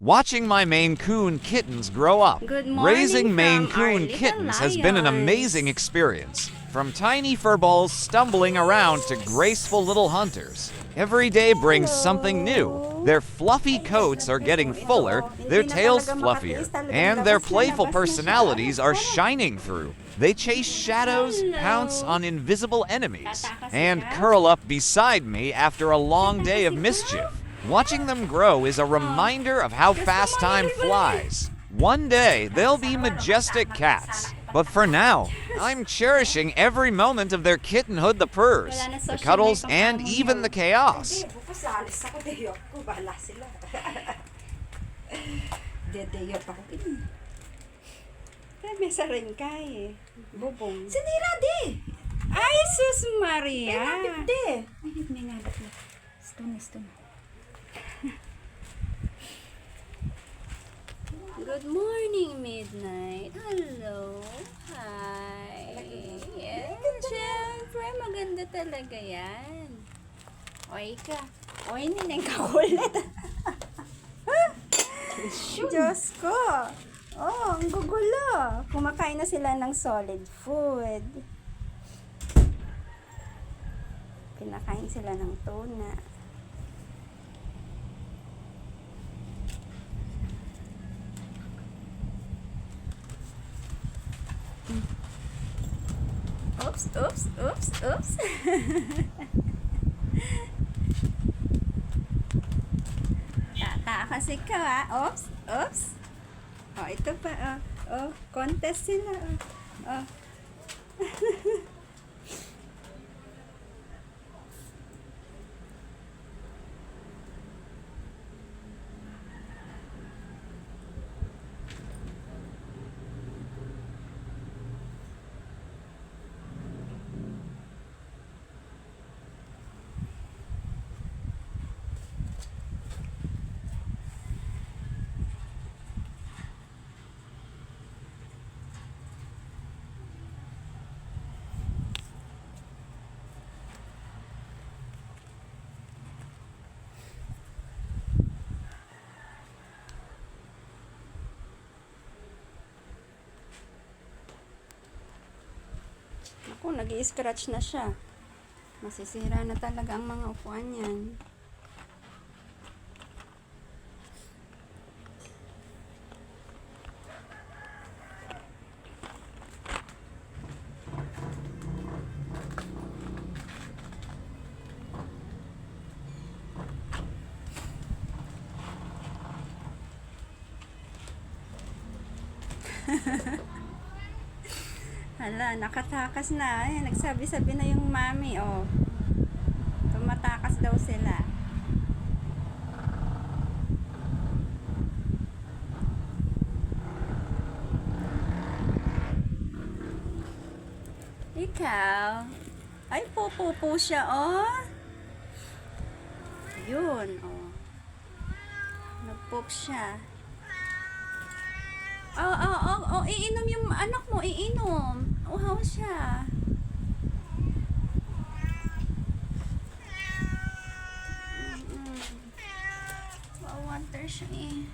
watching my Maine Coon kittens grow up. Good morning Raising Maine from our Coon little kittens has been an lions. amazing experience. From tiny furballs stumbling around to graceful little hunters. Every day brings something new. Their fluffy coats are getting fuller, their tails fluffier, and their playful personalities are shining through. They chase shadows, pounce on invisible enemies, and curl up beside me after a long day of mischief. Watching them grow is a reminder of how fast time flies. One day, they'll be majestic cats. But for now, I'm cherishing every moment of their kittenhood, the purrs, the cuddles, and even the chaos. Bukas alis ako, day off ko. Bahala sila. Day off ako. May sarin ka eh. Bubong. Sinira di! Ay, sus Maria! Pinapit di! Ay, may nga ba't na. Stone. Good morning, Midnight. Hello. Hi. Yes, syempre. Maganda talaga yan. Oy ka. Oy, nineng kakulit. Diyos ko. Oh, ang gugulo. Kumakain na sila ng solid food. Pinakain sila ng tuna. Oops. Tatakas ikaw ah. Oops. Oh, ito pa. Oh, contest sila. Oh. Ako, nag-i-scratch na siya. Masisira na talaga ang mga upuan yan. Hala, nakatakas na. Ay, nagsabi-sabi na yung mami, oh. Tumatakas daw sila. Ikaw? Ay, pupupo siya, oh. Yun, oh. Nagpoop siya. Oh, iinom yung anak mo, iinom. Uhaw siya. Water siya eh.